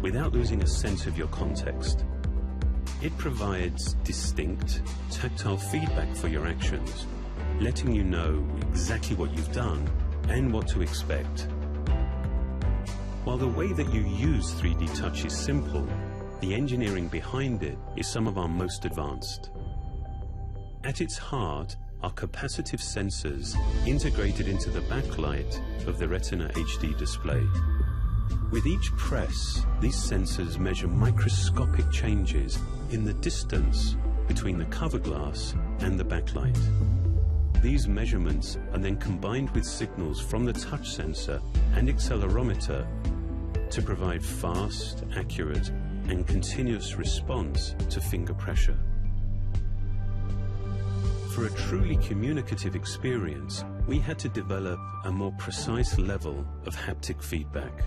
without losing a sense of your context. It provides distinct, tactile feedback for your actions, letting you know exactly what you've done and what to expect. While the way that you use 3D Touch is simple, the engineering behind it is some of our most advanced. At its heart are capacitive sensors integrated into the backlight of the Retina HD display. With each press, these sensors measure microscopic changes in the distance between the cover glass and the backlight. These measurements are then combined with signals from the touch sensor and accelerometer to provide fast, accurate, and continuous response to finger pressure. For a truly communicative experience, we had to develop a more precise level of haptic feedback.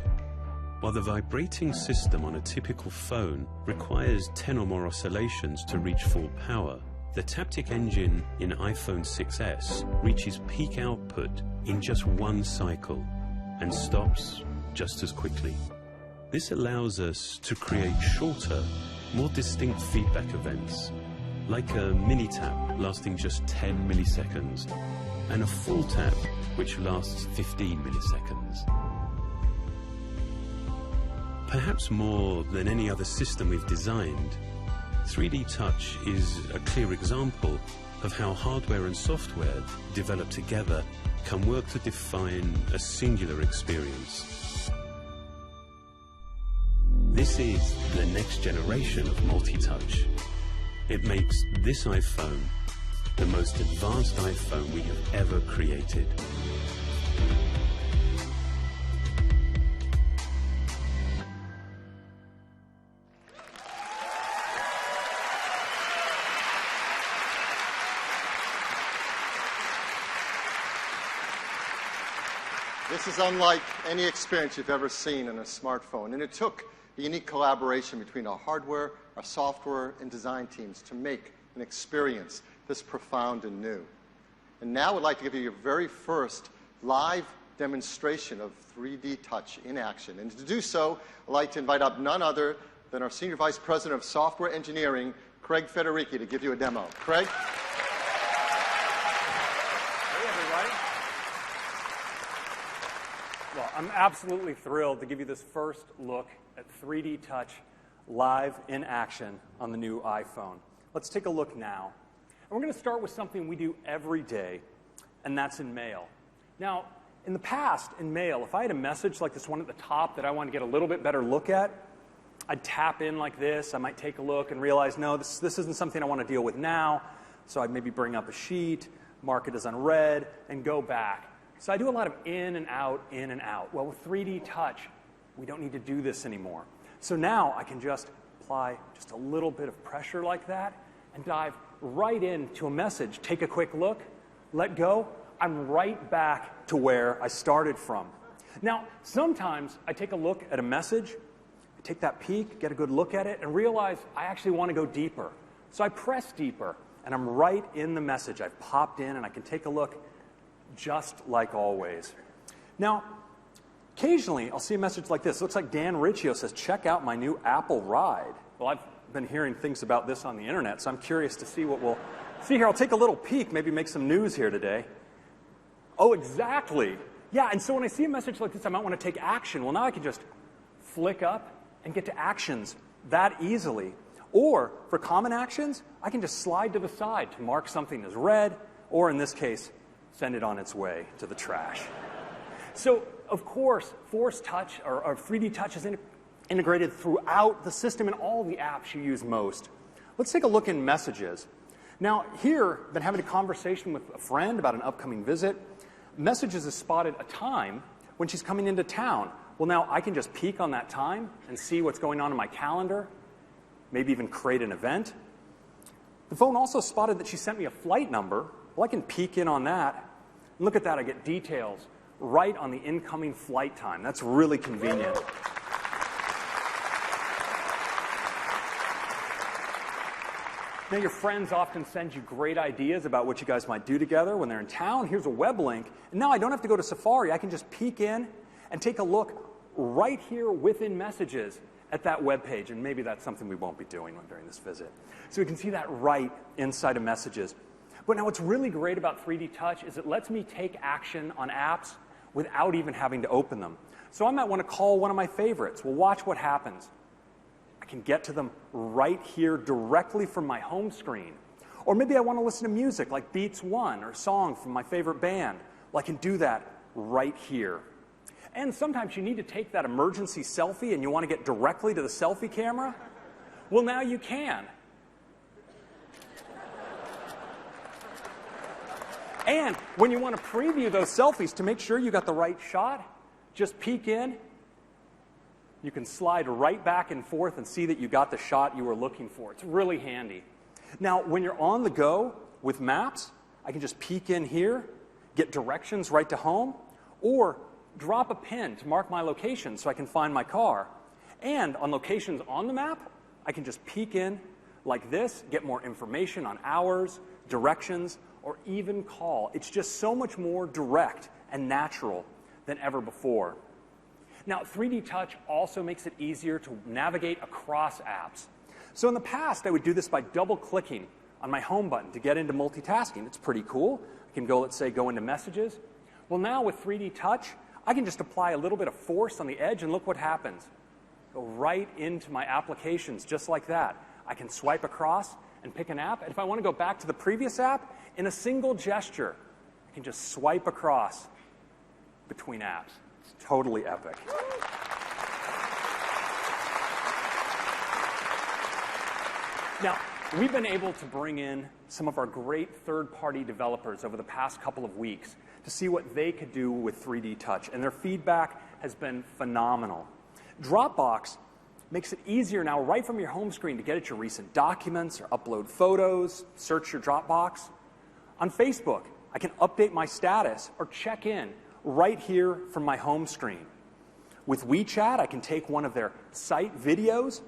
While the vibrating system on a typical phone requires 10 or more oscillations to reach full power, the Taptic engine in iPhone 6s reaches peak output in just one cycle and stops just as quickly. This allows us to create shorter, more distinct feedback events, like a mini tap lasting just 10 milliseconds and a full tap which lasts 15 milliseconds. Perhaps more than any other system we've designed, 3D Touch is a clear example of how hardware and software developed together can work to define a singular experience. This is the next generation of multi-touch. It makes this iPhone the most advanced iPhone we have ever created. This is unlike any experience you've ever seen in a smartphone, and it took a unique collaboration between our hardware, our software, and design teams to make an experience this profound and new. And now I'd like to give you your very first live demonstration of 3D Touch in action. And to do so, I'd like to invite up none other than our Senior Vice President of Software Engineering, Craig Federici, to give you a demo. Craig? Hey, everybody. Well, I'm absolutely thrilled to give you this first look at 3D Touch live in action on the new iPhone. Let's take a look now. And we're going to start with something we do every day, and that's in mail. Now, in the past, in mail, if I had a message like this one at the top that I want to get a little bit better look at, I'd tap in like this. I might take a look and realize, no, this isn't something I want to deal with now. So I'd maybe bring up a sheet, mark it as unread, and go back. So I do a lot of in and out, in and out. Well, with 3D Touch, we don't need to do this anymore. So now I can just apply just a little bit of pressure like that and dive right into a message. Take a quick look, let go. I'm right back to where I started from. Now, sometimes I take a look at a message, I take that peek, get a good look at it, and realize I actually want to go deeper. So I press deeper, and I'm right in the message. I've popped in, and I can take a look just like always. Now, occasionally, I'll see a message like this. It looks like Dan Riccio says, check out my new Apple ride. Well, I've been hearing things about this on the internet, so I'm curious to see what we'll see here. I'll take a little peek, maybe make some news here today. Oh, exactly. Yeah, and so when I see a message like this, I might want to take action. Well, now I can just flick up and get to actions that easily. Or, for common actions, I can just slide to the side to mark something as read, or in this case, send it on its way to the trash. So, of course, Force Touch or 3D Touch is integrated throughout the system in all the apps you use most. Let's take a look in Messages. Now, here, I've been having a conversation with a friend about an upcoming visit. Messages has spotted a time when she's coming into town. Well, now I can just peek on that time and see what's going on in my calendar, maybe even create an event. The phone also spotted that she sent me a flight number. Well, I can peek in on that. Look at that, I get details right on the incoming flight time. That's really convenient. Now, your friends often send you great ideas about what you guys might do together when they're in town. Here's a web link. And now I don't have to go to Safari. I can just peek in and take a look right here within Messages. at that web page, and maybe that's something we won't be doing during this visit. So we can see that right inside of Messages. But now what's really great about 3D Touch is it lets me take action on apps without even having to open them. So I might want to call one of my favorites. Well, watch what happens. I can get to them right here directly from my home screen. Or maybe I want to listen to music like Beats One or a song from my favorite band. Well, I can do that right here. And sometimes you need to take that emergency selfie and you want to get directly to the selfie camera. Well, now you can. And when you want to preview those selfies to make sure you got the right shot, just peek in. You can slide right back and forth and see that you got the shot you were looking for. It's really handy. Now, when you're on the go with Maps, I can just peek in here, get directions right to home, or drop a pin to mark my location so I can find my car. And on locations on the map, I can just peek in like this, get more information on hours, directions, or even call. It's just so much more direct and natural than ever before. Now, 3D Touch also makes it easier to navigate across apps. So in the past, I would do this by double-clicking on my home button to get into multitasking. It's pretty cool. I can go, let's say, go into Messages. Well, now with 3D Touch, I can just apply a little bit of force on the edge, and look what happens. Go right into my applications, just like that. I can swipe across and pick an app, and if I want to go back to the previous app, in a single gesture, I can just swipe across between apps. It's totally epic. Now, we've been able to bring in some of our great third-party developers over the past couple of weeks to see what they could do with 3D Touch, and their feedback has been phenomenal. Dropbox makes it easier now right from your home screen to get at your recent documents or upload photos, search your Dropbox. On Facebook, I can update my status or check in right here from my home screen. With WeChat, I can take one of their site videos,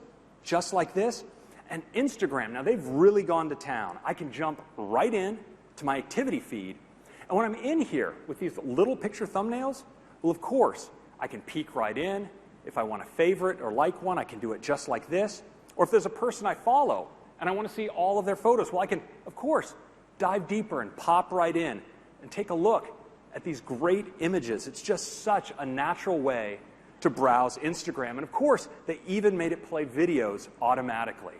just like this. And Instagram, now they've really gone to town. I can jump right in to my activity feed. And when I'm in here with these little picture thumbnails, well, of course, I can peek right in. If I want to favorite or like one, I can do it just like this. Or if there's a person I follow and I want to see all of their photos, well, I can, of course, dive deeper and pop right in and take a look at these great images. It's just such a natural way to browse Instagram. And of course, they even made it play videos automatically.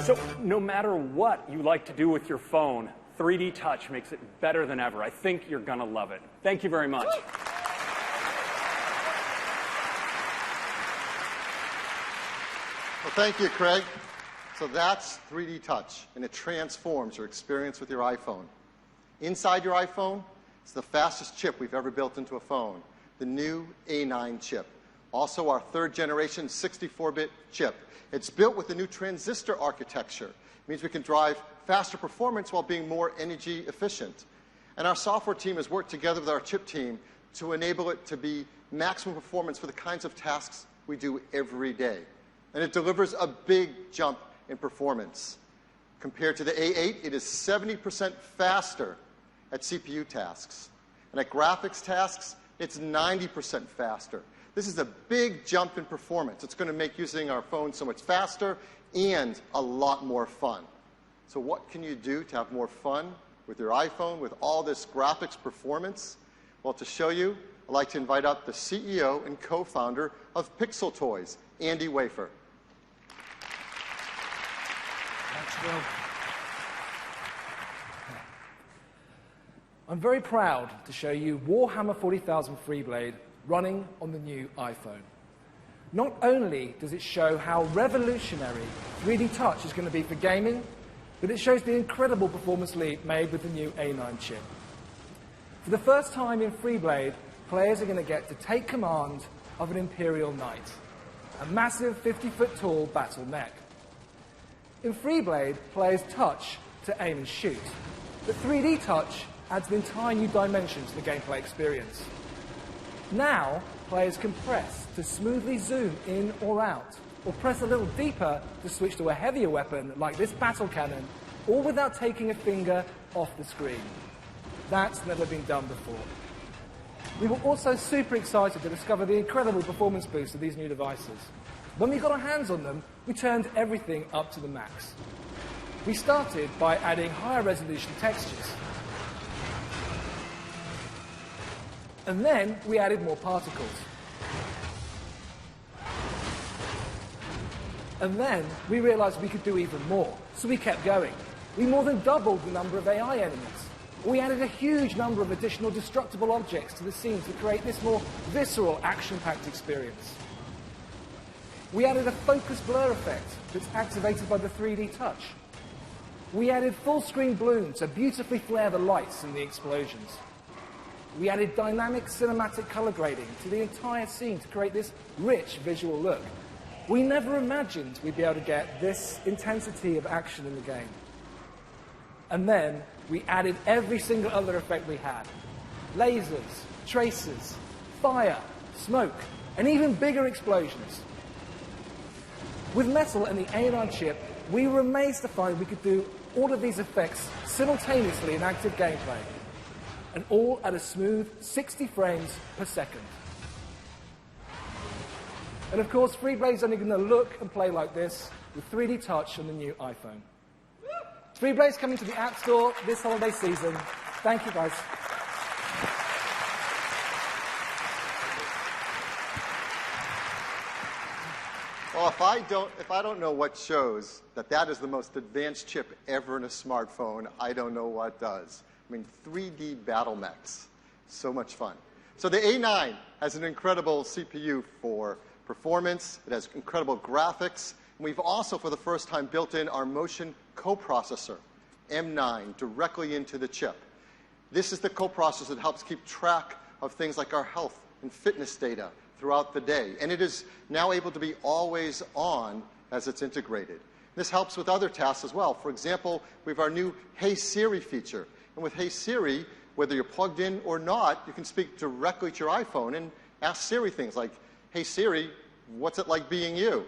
So no matter what you like to do with your phone, 3D Touch makes it better than ever. I think you're going to love it. Thank you very much. Well, thank you, Craig. So that's 3D Touch, and it transforms your experience with your iPhone. Inside your iPhone is the fastest chip we've ever built into a phone, the new A9 chip. Also our third-generation 64-bit chip. It's built with the new transistor architecture. It means we can drive faster performance while being more energy efficient. And our software team has worked together with our chip team to enable it to be maximum performance for the kinds of tasks we do every day. And it delivers a big jump in performance. Compared to the A8, it is 70% faster at CPU tasks. And at graphics tasks, it's 90% faster. This is a big jump in performance. It's going to make using our phone so much faster and a lot more fun. So what can you do to have more fun with your iPhone with all this graphics performance? Well, to show you, I'd like to invite up the CEO and co-founder of Pixel Toys, Andy Wafer. Thanks, Will. I'm very proud to show you Warhammer 40,000 Freeblade running on the new iPhone. Not only does it show how revolutionary 3D Touch is going to be for gaming, but it shows the incredible performance leap made with the new A9 chip. For the first time in Freeblade, players are going to get to take command of an Imperial Knight, a massive 50-foot tall battle mech. In Freeblade, players touch to aim and shoot, but 3D Touch adds an entire new dimension to the gameplay experience. Now, players can press to smoothly zoom in or out, or press a little deeper to switch to a heavier weapon like this battle cannon, all without taking a finger off the screen. That's never been done before. We were also super excited to discover the incredible performance boost of these new devices. When we got our hands on them, we turned everything up to the max. We started by adding higher resolution textures. And then we added more particles. And then we realized we could do even more, so we kept going. We more than doubled the number of AI elements. We added a huge number of additional destructible objects to the scene to create this more visceral, action-packed experience. We added a focus blur effect that's activated by the 3D touch. We added full-screen bloom to beautifully flare the lights and the explosions. We added dynamic cinematic color grading to the entire scene to create this rich visual look. We never imagined we'd be able to get this intensity of action in the game. And then we added every single other effect we had. Lasers, tracers, fire, smoke, and even bigger explosions. With Metal and the A9 chip, we were amazed to find we could do all of these effects simultaneously in active gameplay, and all at a smooth 60 frames per second. And of course, FreeBlade's only going to look and play like this with 3D touch on the new iPhone. FreeBlade's coming to the App Store this holiday season. Thank you, guys. Well, if I don't know what shows that is the most advanced chip ever in a smartphone, I don't know what does. I mean, 3D battle mechs. So much fun. So the A9 has an incredible CPU for performance. It has incredible graphics. And we've also, for the first time, built in our motion coprocessor, M9, directly into the chip. This is the coprocessor that helps keep track of things like our health and fitness data throughout the day. And it is now able to be always on as it's integrated. This helps with other tasks as well. For example, we have our new Hey Siri feature. And with Hey Siri, whether you're plugged in or not, you can speak directly to your iPhone and ask Siri things like, "Hey Siri, what's it like being you?"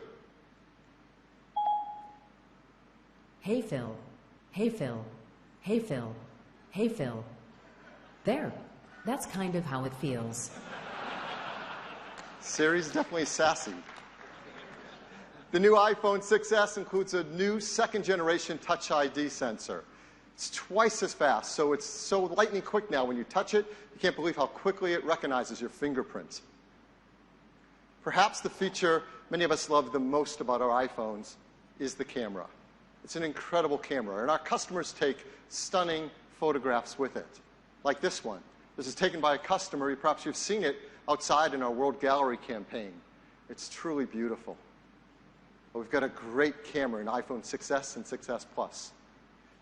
Hey Phil, hey Phil, hey Phil, hey Phil. There, that's kind of how it feels. Siri's definitely sassy. The new iPhone 6s includes a new second-generation Touch ID sensor. It's twice as fast, so it's so lightning quick now. When you touch it, you can't believe how quickly it recognizes your fingerprint. Perhaps the feature many of us love the most about our iPhones is the camera. It's an incredible camera, and our customers take stunning photographs with it, like this one. This is taken by a customer. Perhaps you've seen it outside in our World Gallery campaign. It's truly beautiful. But we've got a great camera in iPhone 6s and 6s Plus.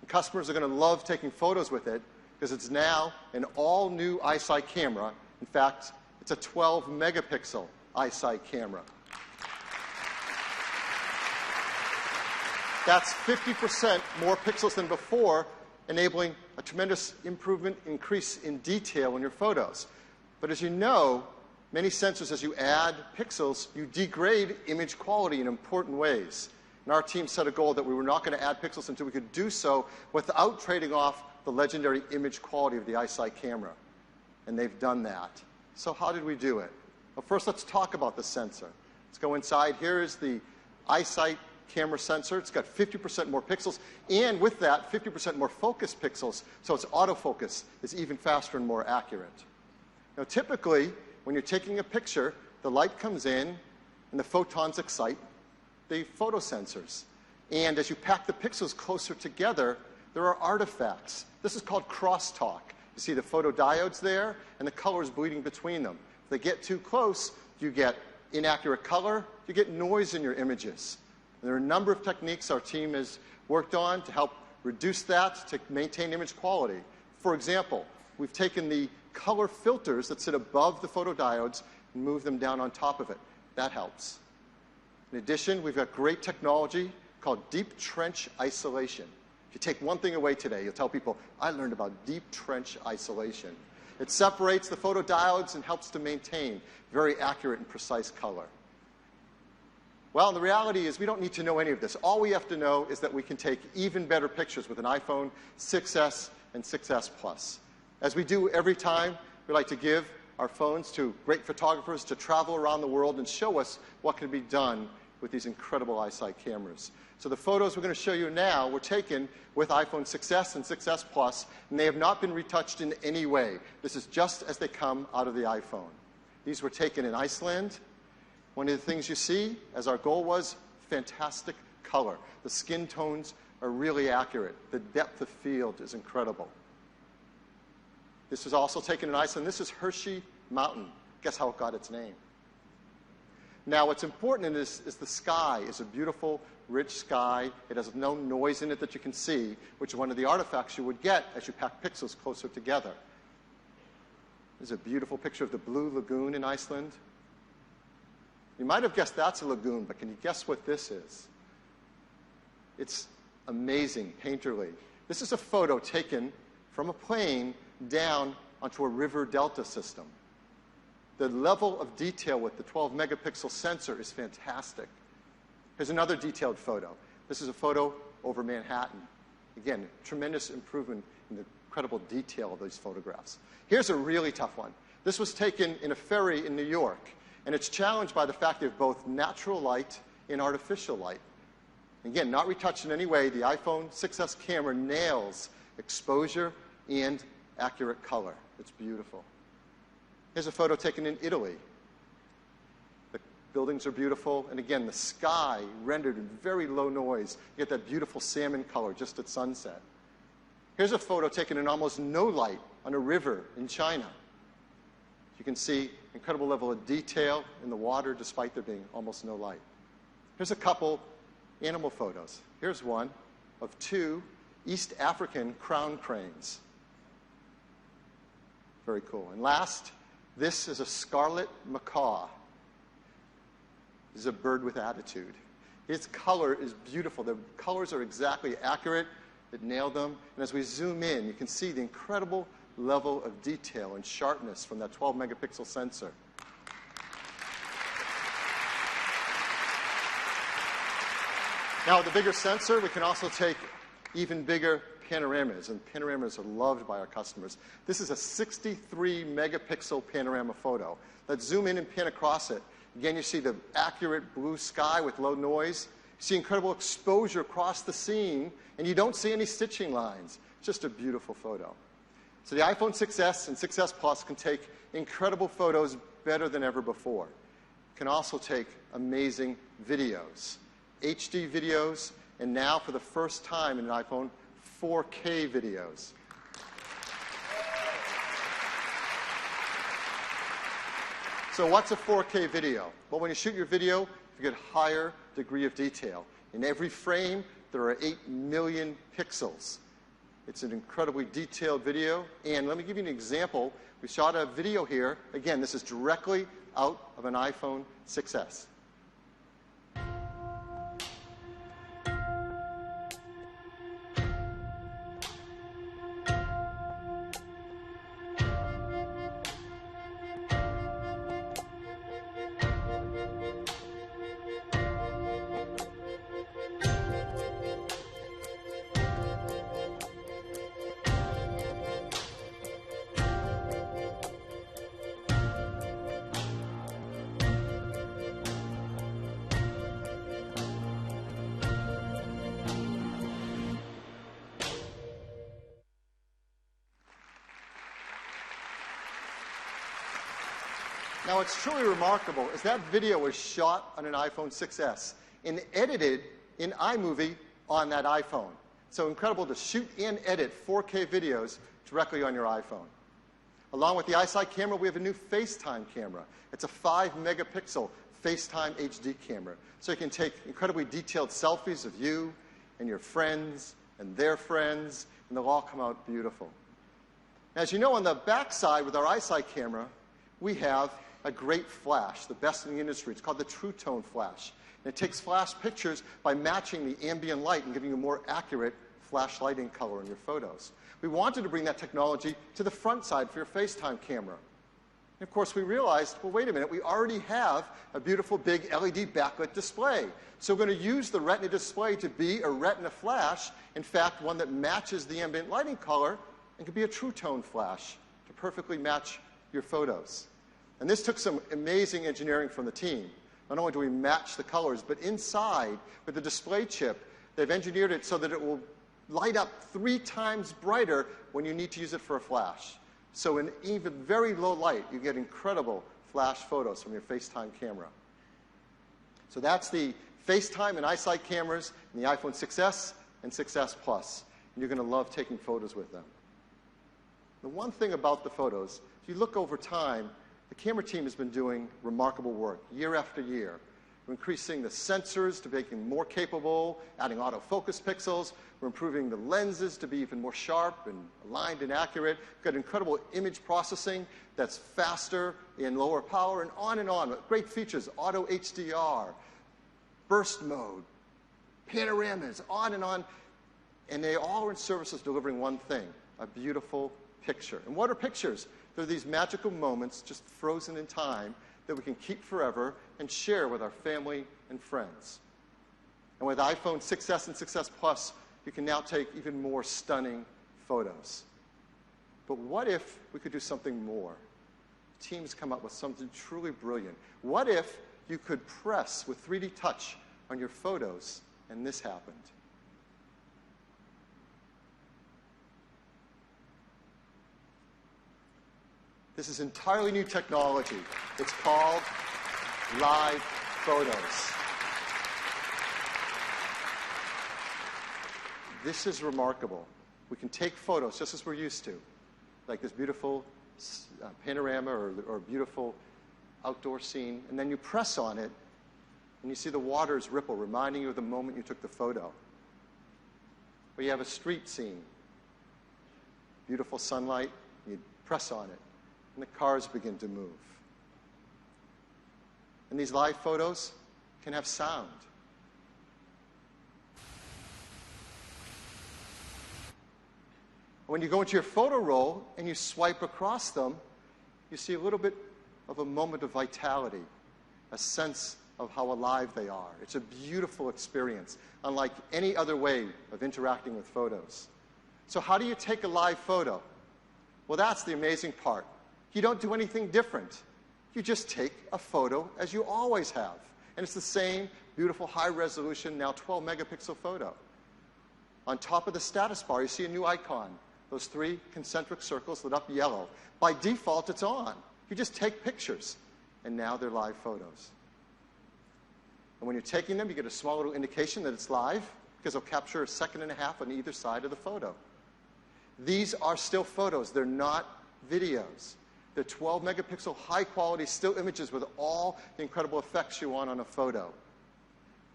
And customers are going to love taking photos with it because it's now an all-new iSight camera. In fact, it's a 12-megapixel iSight camera. That's 50% more pixels than before, enabling a tremendous increase in detail in your photos. But as you know, many sensors, as you add pixels, you degrade image quality in important ways. And our team set a goal that we were not going to add pixels until we could do so without trading off the legendary image quality of the iSight camera. And they've done that. So how did we do it? Well, first, let's talk about the sensor. Let's go inside. Here is the iSight camera sensor. It's got 50% more pixels, and with that, 50% more focus pixels, so its autofocus is even faster and more accurate. Now, typically, when you're taking a picture, the light comes in, and the photons excite the photosensors. And as you pack the pixels closer together, there are artifacts. This is called crosstalk. You see the photodiodes there, and the colors bleeding between them. If they get too close, you get inaccurate color, you get noise in your images. And there are a number of techniques our team has worked on to help reduce that, to maintain image quality. For example, we've taken the color filters that sit above the photodiodes and moved them down on top of it. That helps. In addition, we've got great technology called deep trench isolation. If you take one thing away today, you'll tell people, I learned about deep trench isolation. It separates the photodiodes and helps to maintain very accurate and precise color. Well, the reality is we don't need to know any of this. All we have to know is that we can take even better pictures with an iPhone 6s and 6s Plus. As we do every time, we like to give our phones to great photographers to travel around the world and show us what can be done with these incredible eyesight cameras. So the photos we're going to show you now were taken with iPhone 6s and 6s Plus, and they have not been retouched in any way. This is just as they come out of the iPhone. These were taken in Iceland. One of the things you see, as our goal was, fantastic color. The skin tones are really accurate. The depth of field is incredible. This was also taken in Iceland. This is Hershey Mountain. Guess how it got its name? Now, what's important in this is the sky is a beautiful, rich sky. It has no noise in it that you can see, which is one of the artifacts you would get as you pack pixels closer together. There's a beautiful picture of the Blue Lagoon in Iceland. You might have guessed that's a lagoon, but can you guess what this is? It's amazing, painterly. This is a photo taken from a plane down onto a river delta system. The level of detail with the 12-megapixel sensor is fantastic. Here's another detailed photo. This is a photo over Manhattan. Again, tremendous improvement in the incredible detail of these photographs. Here's a really tough one. This was taken in a ferry in New York, and it's challenged by the fact of both natural light and artificial light. Again, not retouched in any way, the iPhone 6s camera nails exposure and accurate color. It's beautiful. Here's a photo taken in Italy. The buildings are beautiful, and again, the sky rendered in very low noise. You get that beautiful salmon color just at sunset. Here's a photo taken in almost no light on a river in China. You can see incredible level of detail in the water despite there being almost no light. Here's a couple animal photos. Here's one of two East African crown cranes. Very cool. And last, this is a scarlet macaw. This is a bird with attitude. Its color is beautiful. The colors are exactly accurate. It nailed them. And as we zoom in, you can see the incredible level of detail and sharpness from that 12-megapixel sensor. Now, with the bigger sensor, we can also take even bigger panoramas, and panoramas are loved by our customers. This is a 63-megapixel panorama photo. Let's zoom in and pan across it. Again, you see the accurate blue sky with low noise. You see incredible exposure across the scene, and you don't see any stitching lines. It's just a beautiful photo. So the iPhone 6s and 6s Plus can take incredible photos better than ever before. It can also take amazing videos, HD videos, and now for the first time in an iPhone, 4K videos. So what's a 4K video? Well, when you shoot your video, you get a higher degree of detail. In every frame, there are 8 million pixels. It's an incredibly detailed video. And let me give you an example. We shot a video here. Again, this is directly out of an iPhone 6s. Now, what's truly remarkable is that video was shot on an iPhone 6s and edited in iMovie on that iPhone. So incredible to shoot and edit 4K videos directly on your iPhone. Along with the iSight camera, we have a new FaceTime camera. It's a 5-megapixel FaceTime HD camera. So you can take incredibly detailed selfies of you and your friends and their friends, and they'll all come out beautiful. As you know, on the back side with our iSight camera, we have a great flash, the best in the industry. It's called the True Tone Flash. And it takes flash pictures by matching the ambient light and giving you a more accurate flash lighting color in your photos. We wanted to bring that technology to the front side for your FaceTime camera. And of course, we realized, well, wait a minute, we already have a beautiful big LED backlit display. So we're going to use the Retina display to be a Retina flash, in fact, one that matches the ambient lighting color and can be a True Tone flash to perfectly match your photos. And this took some amazing engineering from the team. Not only do we match the colors, but inside, with the display chip, they've engineered it so that it will light up 3 times brighter when you need to use it for a flash. So in even very low light, you get incredible flash photos from your FaceTime camera. So that's the FaceTime and iSight cameras in the iPhone 6s and 6s Plus. And you're going to love taking photos with them. The one thing about the photos, if you look over time, the camera team has been doing remarkable work year after year. We're increasing the sensors to make them more capable, adding autofocus pixels. We're improving the lenses to be even more sharp and aligned and accurate. We've got incredible image processing that's faster and lower power, and on and on. Great features, auto HDR, burst mode, panoramas, on and on. And they all are in service of delivering one thing, a beautiful picture. And what are pictures? They're these magical moments just frozen in time that we can keep forever and share with our family and friends. And with iPhone 6s and 6s Plus, you can now take even more stunning photos. But what if we could do something more? Teams come up with something truly brilliant. What if you could press with 3D touch on your photos and this happened? This is entirely new technology. It's called live photos. This is remarkable. We can take photos just as we're used to, like this beautiful panorama or beautiful outdoor scene, and then you press on it, and you see the waters ripple, reminding you of the moment you took the photo. Or you have a street scene, beautiful sunlight, you press on it, and the cars begin to move. And these live photos can have sound. When you go into your photo roll and you swipe across them, you see a little bit of a moment of vitality, a sense of how alive they are. It's a beautiful experience, unlike any other way of interacting with photos. So how do you take a live photo? Well, that's the amazing part. You don't do anything different. You just take a photo as you always have. And it's the same beautiful high-resolution, now 12-megapixel photo. On top of the status bar, you see a new icon. Those 3 concentric circles lit up yellow. By default, it's on. You just take pictures, and now they're live photos. And when you're taking them, you get a small little indication that it's live, because it'll capture 1.5 seconds on either side of the photo. These are still photos. They're not videos. They're 12-megapixel, high-quality still images with all the incredible effects you want on a photo.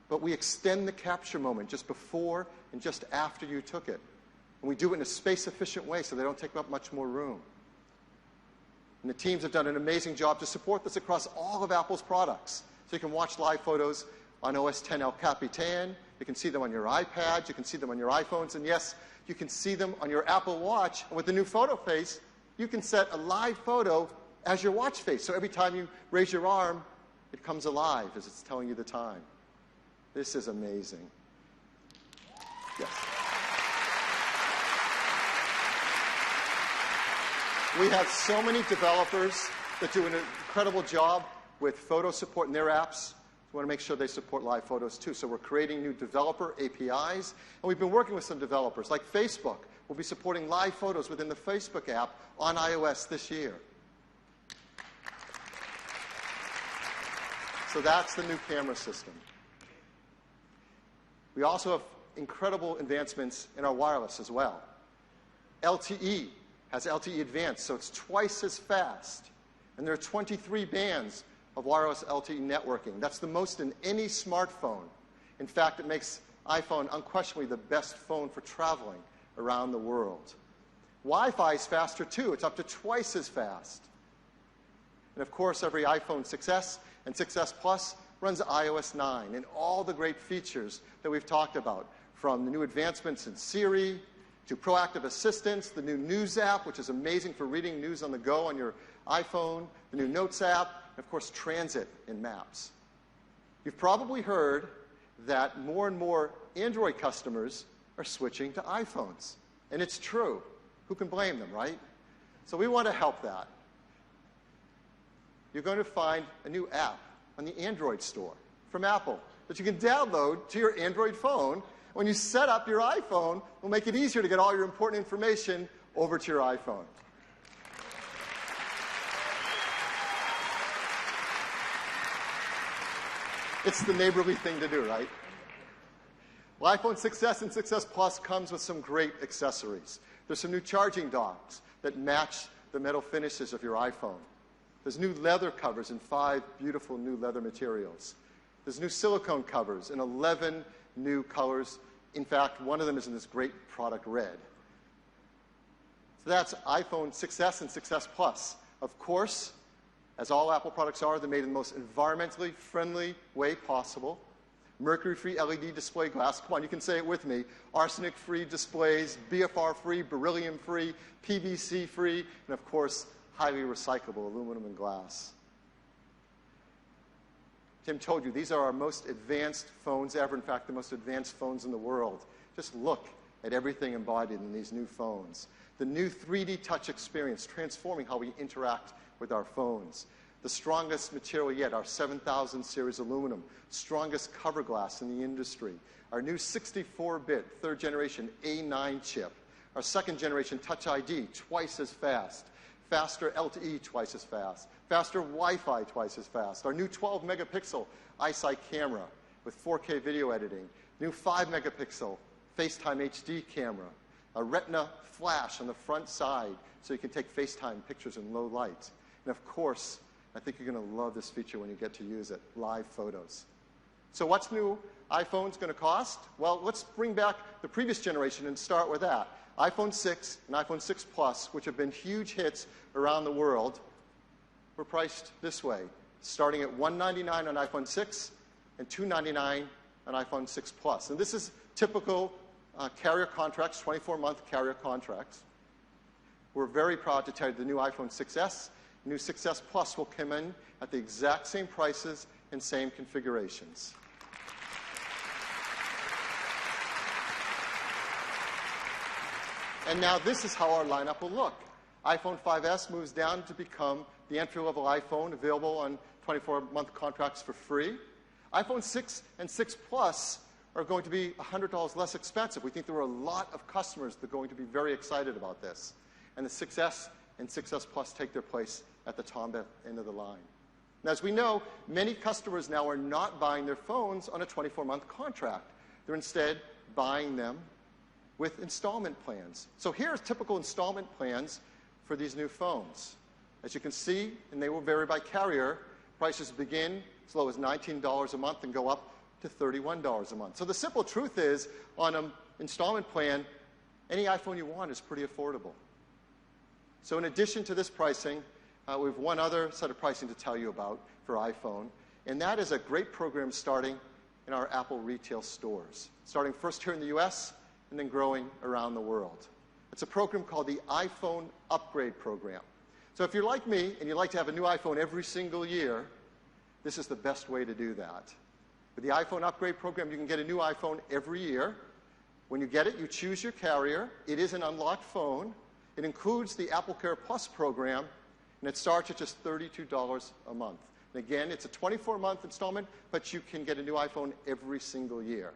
But we extend the capture moment just before and just after you took it. And we do it in a space-efficient way so they don't take up much more room. And the teams have done an amazing job to support this across all of Apple's products. So you can watch live photos on OS X El Capitan. You can see them on your iPads. You can see them on your iPhones. And yes, you can see them on your Apple Watch. And with the new photo face, you can set a live photo as your watch face. So every time you raise your arm, it comes alive as it's telling you the time. This is amazing. Yes. We have so many developers that do an incredible job with photo support in their apps. We want to make sure they support live photos too. So we're creating new developer APIs. And we've been working with some developers, like Facebook. We'll be supporting live photos within the Facebook app on iOS this year. So that's the new camera system. We also have incredible advancements in our wireless as well. LTE has LTE Advanced, so it's twice as fast. And there are 23 bands of wireless LTE networking. That's the most in any smartphone. In fact, it makes iPhone unquestionably the best phone for traveling around the world. Wi-Fi is faster too. It's up to twice as fast. And of course, every iPhone 6s and 6s Plus runs iOS 9 and all the great features that we've talked about, from the new advancements in Siri to proactive assistance, the new News app, which is amazing for reading news on the go on your iPhone, the new Notes app, and of course, Transit and Maps. You've probably heard that more and more Android customers are switching to iPhones. And it's true. Who can blame them, right? So we want to help that. you're going to find a new app on the Android store from Apple that you can download to your Android phone. When you set up your iPhone, it'll make it easier to get all your important information over to your iPhone. It's the neighborly thing to do, right? Well, iPhone 6S and 6S Plus comes with some great accessories. There's some new charging docks that match the metal finishes of your iPhone. There's new leather covers in 5 beautiful new leather materials. There's new silicone covers in 11 new colors. In fact, one of them is in this great product red. So that's iPhone 6S and 6S Plus. Of course, as all Apple products are, they're made in the most environmentally friendly way possible. Mercury-free LED display glass. Come on, you can say it with me. Arsenic-free displays, BFR-free, beryllium-free, PVC-free, and of course, highly recyclable aluminum and glass. Tim told you, these are our most advanced phones ever. In fact, the most advanced phones in the world. Just look at everything embodied in these new phones. The new 3D touch experience, transforming how we interact with our phones. The strongest material yet, our 7000 series aluminum, strongest cover glass in the industry. Our new 64-bit, 3rd generation A9 chip. Our 2nd generation Touch ID, twice as fast. Faster LTE, twice as fast. Faster Wi-Fi, twice as fast. Our new 12-megapixel iSight camera with 4K video editing. New 5-megapixel FaceTime HD camera. A Retina flash on the front side so you can take FaceTime pictures in low light. And of course, I think you're going to love this feature when you get to use it, live photos. So what's new iPhone's going to cost? Well, let's bring back the previous generation and start with that. iPhone 6 and iPhone 6 Plus, which have been huge hits around the world, were priced this way, starting at $199 on iPhone 6 and $299 on iPhone 6 Plus. And this is typical carrier contracts, 24-month carrier contracts. We're very proud to tell you the new iPhone 6S, new 6S Plus will come in at the exact same prices and same configurations. And now this is how our lineup will look. iPhone 5S moves down to become the entry-level iPhone, available on 24-month contracts for free. iPhone 6 and 6 Plus are going to be $100 less expensive. We think there are a lot of customers that are going to be very excited about this. And the 6S and 6S Plus take their place at the top end of the line. Now, as we know, many customers now are not buying their phones on a 24-month contract. They're instead buying them with installment plans. So here's typical installment plans for these new phones. As you can see, and they will vary by carrier, prices begin as low as $19 a month and go up to $31 a month. So the simple truth is, on an installment plan, any iPhone you want is pretty affordable. So in addition to this pricing, we have one other set of pricing to tell you about for iPhone, and that is a great program starting in our Apple retail stores, starting first here in the US and then growing around the world. It's a program called the iPhone Upgrade Program. So if you're like me and you'd like to have a new iPhone every single year, this is the best way to do that. With the iPhone Upgrade Program, you can get a new iPhone every year. When you get it, you choose your carrier. It is an unlocked phone. It includes the AppleCare Plus program, and it starts at just $32 a month. And again, it's a 24-month installment, but you can get a new iPhone every single year.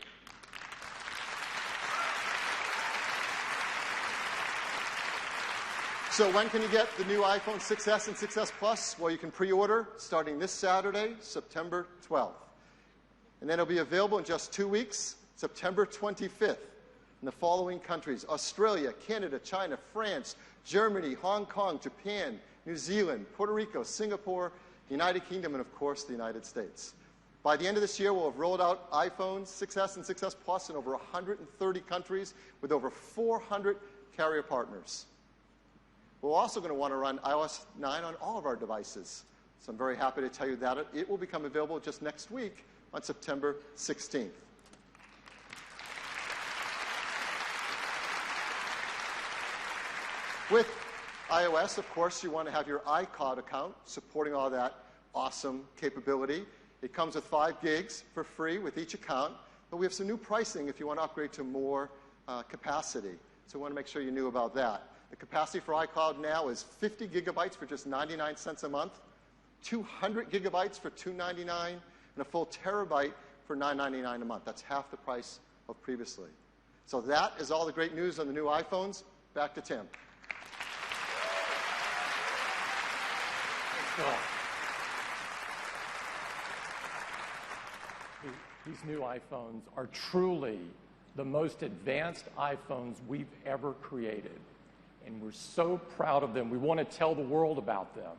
So when can you get the new iPhone 6S and 6S Plus? Well, you can pre-order starting this Saturday, September 12th. And then it'll be available in just 2 weeks, September 25th, in the following countries: Australia, Canada, China, France, Germany, Hong Kong, Japan, New Zealand, Puerto Rico, Singapore, the United Kingdom, and of course, the United States. By the end of this year, we'll have rolled out iPhones 6S and 6S Plus in over 130 countries with over 400 carrier partners. We're also going to want to run iOS 9 on all of our devices. So I'm very happy to tell you that it will become available just next week on September 16th. With iOS, of course, you want to have your iCloud account supporting all that awesome capability. It comes with 5 gigs for free with each account, but we have some new pricing if you want to upgrade to more capacity. So I want to make sure you knew about that. The capacity for iCloud now is 50 gigabytes for just 99 cents a month, 200 gigabytes for $299, and a full terabyte for $999 a month. That's half the price of previously. So that is all the great news on the new iPhones. Back to Tim. These new iPhones are truly the most advanced iPhones we've ever created. And we're so proud of them. We want to tell the world about them.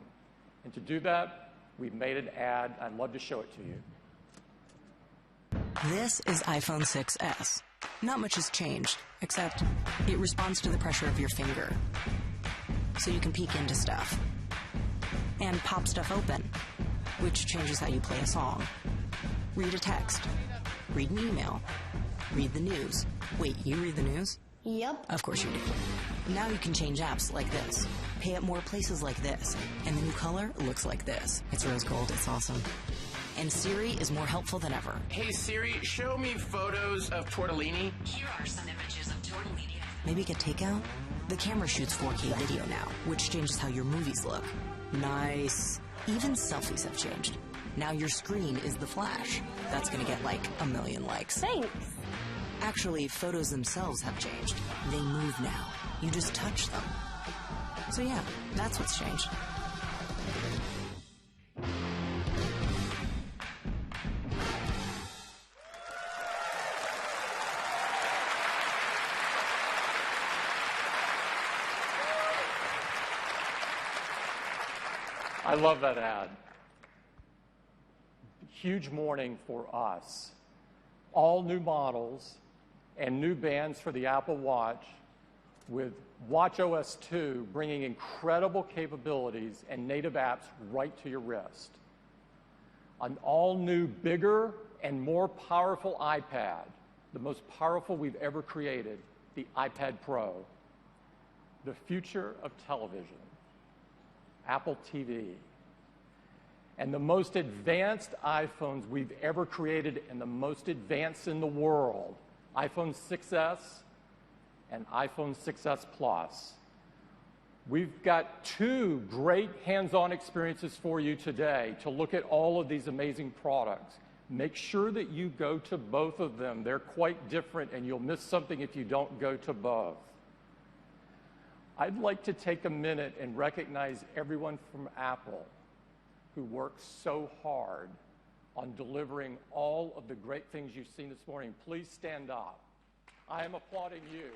And to do that, we've made an ad. I'd love to show it to you. This is iPhone 6s. Not much has changed, except it responds to the pressure of your finger. So you can peek into stuff. And pop stuff open, which changes how you play a song. Read a text. Read an email. Read the news. Wait, you read the news? Yep. Of course you do. Now you can change apps like this. Pay at more places like this. And the new color looks like this. It's rose gold. It's awesome. And Siri is more helpful than ever. Hey Siri, show me photos of tortellini. Here are some images of tortellini. Maybe get takeout? The camera shoots 4K video now, which changes how your movies look. Nice. Even selfies have changed. Now your screen is the flash. That's gonna get like 1 million likes. Thanks. Actually, photos themselves have changed. They move now. You just touch them. So yeah, that's what's changed. I love that ad. Huge morning for us. All new models and new bands for the Apple Watch, with watchOS 2 bringing incredible capabilities and native apps right to your wrist. An all-new, bigger and more powerful iPad, the most powerful we've ever created, the iPad Pro. The future of television, Apple TV. And the most advanced iPhones we've ever created, and the most advanced in the world, iPhone 6s and iPhone 6s Plus. We've got 2 great hands-on experiences for you today to look at all of these amazing products. Make sure that you go to both of them. They're quite different, and you'll miss something if you don't go to both. I'd like to take a minute and recognize everyone from Apple who worked so hard on delivering all of the great things you've seen this morning. Please stand up. I am applauding you.